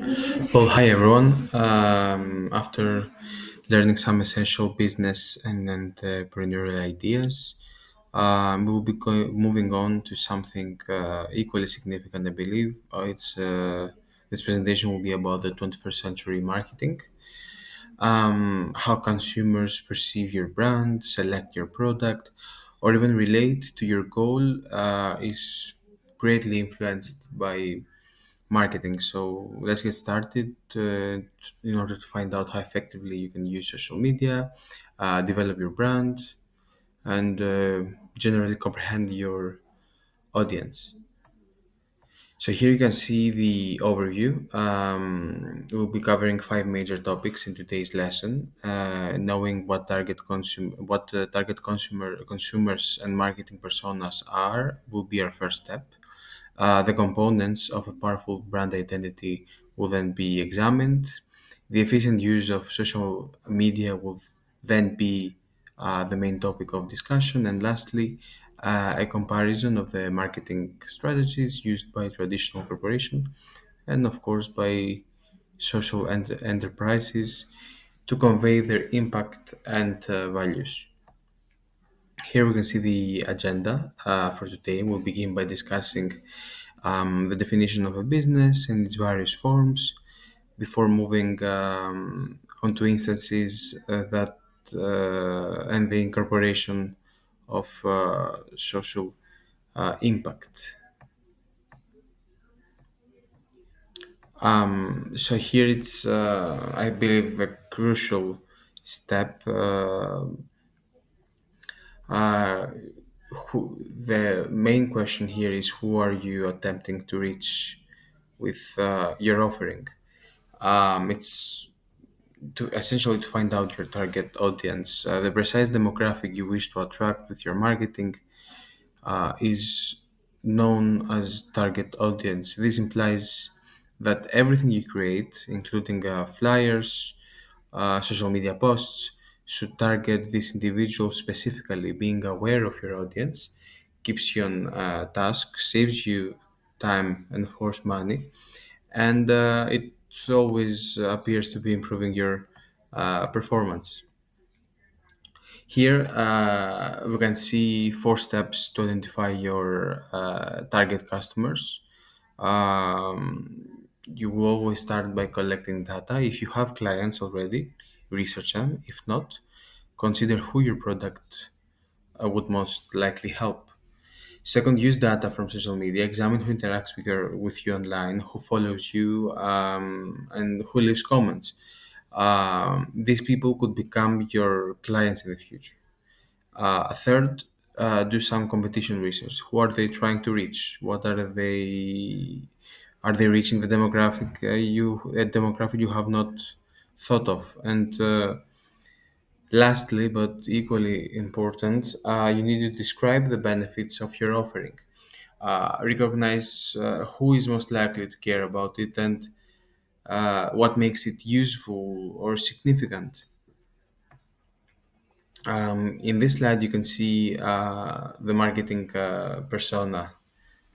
Well, hi everyone. After learning some essential business and entrepreneurial ideas, we'll be moving on to something equally significant, I believe. This presentation will be about the 21st century marketing, how consumers perceive your brand, select your product, or even relate to your goal is greatly influenced by marketing. So let's get started in order to find out how effectively you can use social media, develop your brand, and generally comprehend your audience. So here you can see the overview. We'll be covering five major topics in today's lesson. Knowing what target consumers and marketing personas are will be our first step. The components of a powerful brand identity will then be examined. The efficient use of social media will then be the main topic of discussion. And lastly, a comparison of the marketing strategies used by traditional corporations and, of course, by social enterprises to convey their impact and values. Here we can see the agenda for today. We'll begin by discussing the definition of a business and its various forms before moving on to instances that and the incorporation of social impact. So here it's, I believe, a crucial step. Uh, the main question here is who are you attempting to reach with your offering? It's to essentially to find out your target audience, the precise demographic you wish to attract with your marketing is known as target audience. This implies that everything you create, including flyers, social media posts, should target this individual specifically. Being aware of your audience keeps you on task, saves you time, and of course money, and it always appears to be improving your performance. Here, we can see four steps to identify your target customers. You will always start by collecting data. If you have clients already, research them. If not, consider who your product would most likely help. Second, use data from social media. Examine who interacts with you online, who follows you, and who leaves comments. These people could become your clients in the future. Third, do some competition research. Who are they trying to reach? What are they reaching the demographic you have not thought of? And lastly, but equally important, you need to describe the benefits of your offering. Recognize who is most likely to care about it and what makes it useful or significant. In this slide, you can see the marketing persona.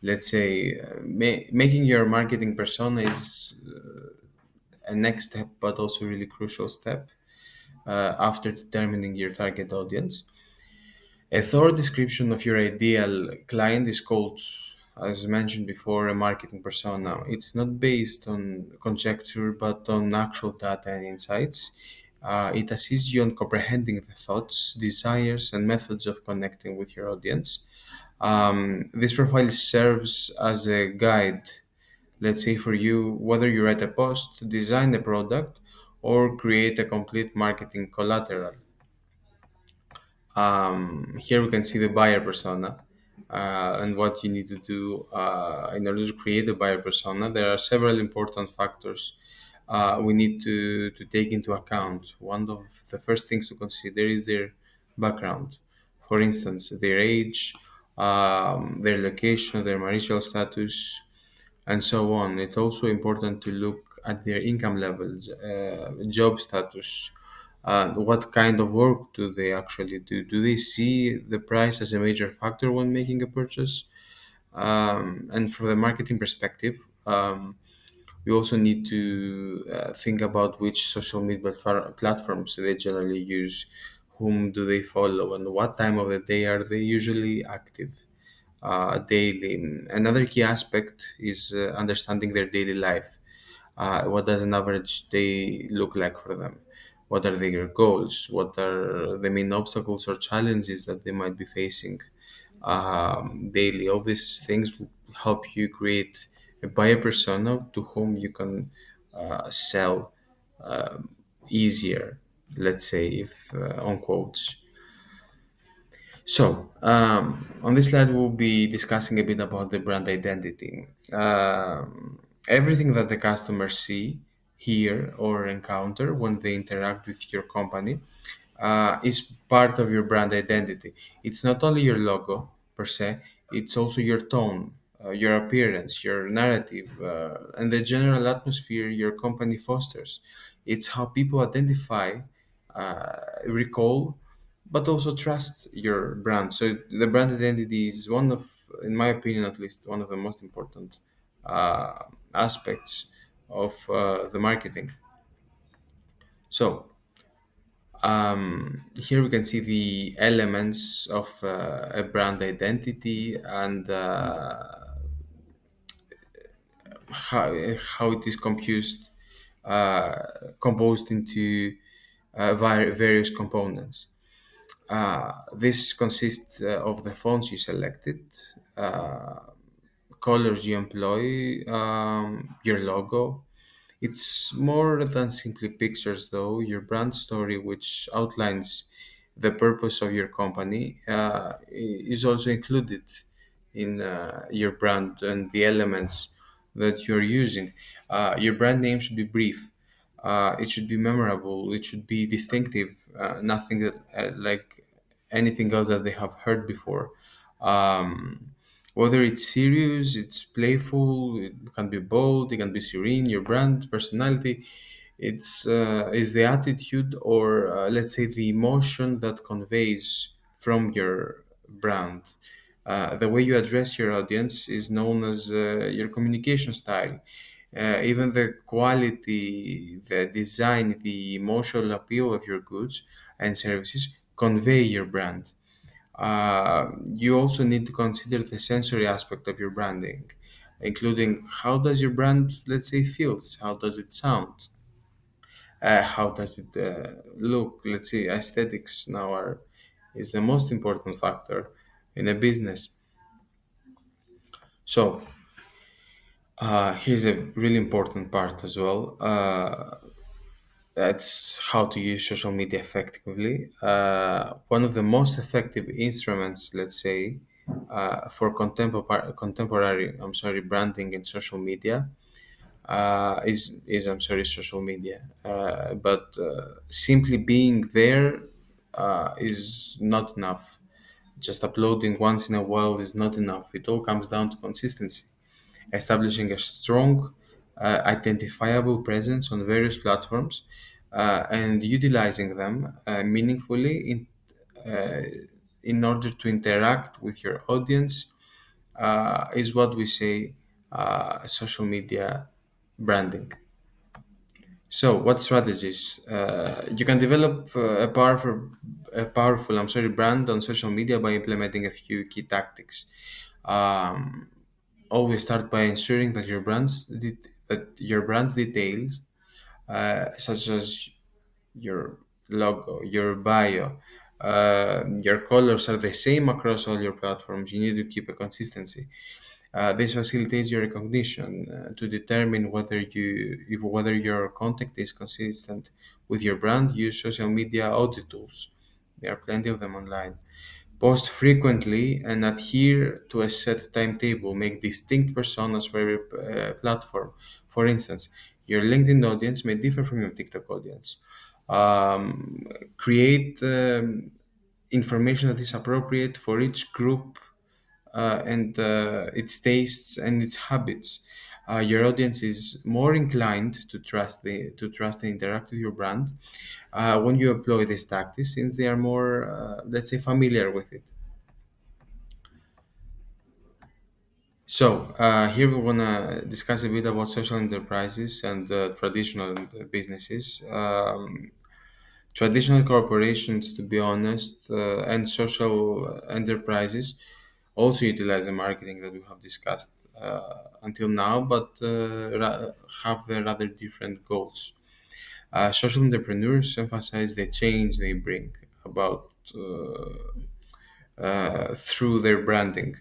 Let's say making your marketing persona is a next step, but also a really crucial step after determining your target audience. A thorough description of your ideal client is called, as mentioned before, a marketing persona. It's not based on conjecture but on actual data and insights. It assists you in comprehending the thoughts, desires, and methods of connecting with your audience. This profile serves as a guide, let's say, for you, whether you write a post, design a product, or create a complete marketing collateral. Here we can see the buyer persona and what you need to do in order to create a buyer persona. There are several important factors we need to take into account. One of the first things to consider is their background. For instance, their age, their location, their marital status, and so on. It's also important to look at their income levels, job status, what kind of work do they actually do? Do they see the price as a major factor when making a purchase? And from the marketing perspective, You also need to think about which social media platforms they generally use, whom do they follow, and what time of the day are they usually active daily. Another key aspect is understanding their daily life. What does an average day look like for them? What are their goals? What are the main obstacles or challenges that they might be facing daily? All these things will help you create a buyer persona to whom you can sell easier, let's say, if on quotes. So, on this slide, we'll be discussing a bit about the brand identity. Everything that the customers see, hear, or encounter when they interact with your company is part of your brand identity. It's not only your logo per se, it's also your tone, your appearance, your narrative, and the general atmosphere your company fosters. It's how people identify, recall, but also trust your brand. So the brand identity is one of, in my opinion at least, one of the most important aspects of the marketing. So here we can see the elements of a brand identity and how it is uh, composed into various components. This consists of the fonts you selected, uh, colors you employ, your logo. It's more than simply pictures, though. Your brand story, which outlines the purpose of your company, is also included in your brand and the elements that you're using. Your brand name should be brief. It should be memorable. It should be distinctive. Nothing that like anything else that they have heard before. Um, Whether it's serious, it's playful, it can be bold, it can be serene. Your brand personality, it's is the attitude or let's say the emotion that conveys from your brand. The way you address your audience is known as your communication style. Even the quality, the design, the emotional appeal of your goods and services convey your brand. You also need to consider the sensory aspect of your branding, including how does your brand, let's say, feels, how does it sound, how does it look. Let's say aesthetics now are is the most important factor in a business. So here's a really important part as well. That's how to use social media effectively. One of the most effective instruments, let's say, for contemporary, I'm sorry, branding in social media is I'm sorry, social media. But simply being there is not enough. Just uploading once in a while is not enough. It all comes down to consistency, establishing a strong, identifiable presence on various platforms and utilizing them meaningfully uh, in order to interact with your audience is what we say social media branding. So, what strategies? You can develop I'm sorry, brand on social media by implementing a few key tactics. Um, Always start by ensuring that your brand's details, such as your logo, your bio, your colors are the same across all your platforms. You need to keep a consistency. This facilitates your recognition to determine whether your content is consistent with your brand. Use social media audit tools. There are plenty of them online. Post frequently and adhere to a set timetable. Make distinct personas for every platform. For instance, your LinkedIn audience may differ from your TikTok audience. Um, Create information that is appropriate for each group and its tastes and its habits. Your audience is more inclined to trust and interact with your brand when you employ these tactics, since they are more, let's say, familiar with it. Here we want to discuss a bit about social enterprises and traditional businesses. Traditional corporations, to be honest, and social enterprises also utilize the marketing that we have discussed until now, but have rather different goals. Social entrepreneurs emphasize the change they bring about through their branding.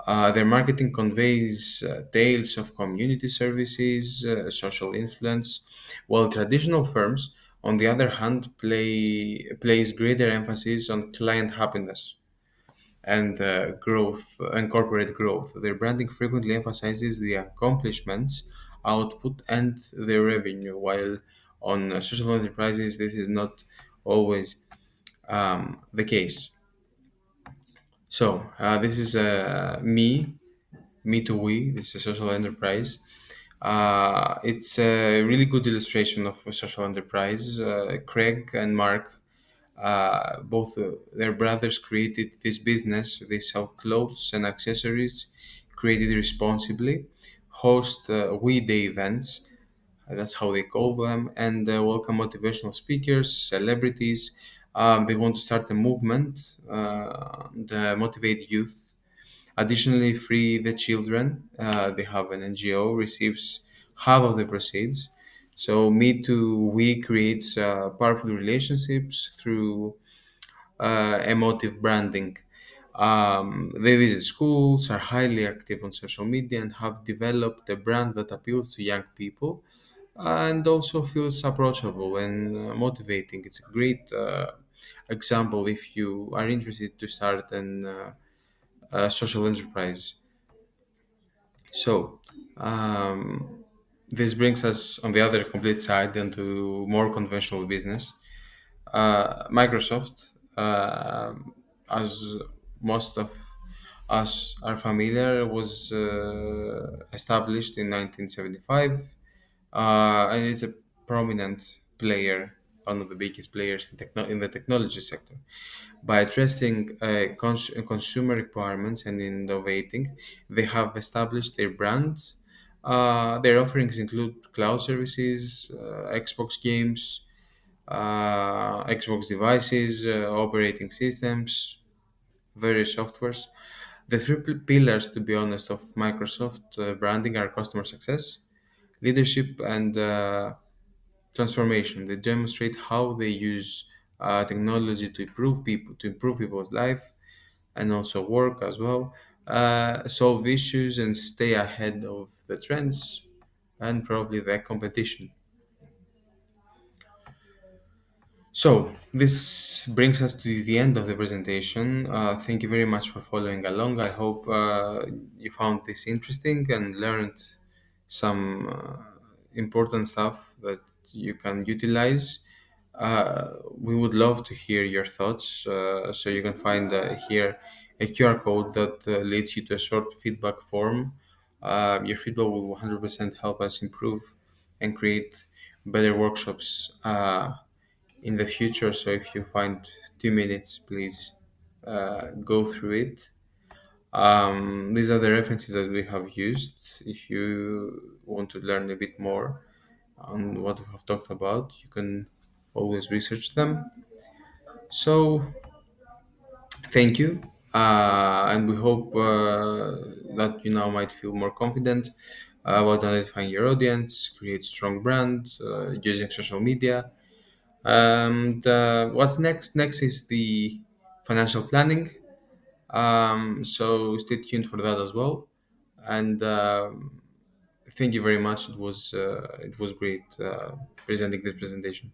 Their marketing conveys tales of community services, social influence, while traditional firms, on the other hand, place greater emphasis on client happiness and growth and corporate growth. Their branding frequently emphasizes the accomplishments, output, and their revenue, while on social enterprises, this is not always the case. This is me to we. This is a social enterprise. It's a really good illustration of a social enterprise. Craig and Mark, both their brothers, created this business. They sell clothes and accessories, created responsibly, host we day events. That's how they call them, and welcome motivational speakers, celebrities. They want to start a movement and motivate youth. Additionally, Free the Children, they have an NGO, receives half of the proceeds. So, Me Too We creates powerful relationships through emotive branding. They visit schools, are highly active on social media, and have developed a brand that appeals to young people and also feels approachable and motivating. It's a great example if you are interested to start a social enterprise. So, um, this brings us on the other complete side into more conventional business. Microsoft, as most of us are familiar, was established in 1975, and it's a prominent player, one of the biggest players in the technology sector. By addressing consumer requirements and innovating, they have established their brand. Their offerings include cloud services, Xbox games, Xbox devices, operating systems, various softwares. The three pillars, to be honest, of Microsoft branding are customer success, leadership, and transformation. They demonstrate how they use technology to improve people's life, and also work as well, solve issues, and stay ahead of the trends and probably the competition. This brings us to the end of the presentation. Thank you very much for following along. I hope you found this interesting and learned some important stuff that you can utilize. We would love to hear your thoughts. So you can find here a QR code that leads you to a short feedback form. Your feedback will 100% help us improve and create better workshops in the future. So if you find 2 minutes, please go through it. These are the references that we have used. If you want to learn a bit more on what we have talked about, you can always research them. So thank you. And we hope that you now might feel more confident about identifying your audience, create strong brand using social media. And what's next? Next is the financial planning. So stay tuned for that as well. And thank you very much. It was great presenting this presentation.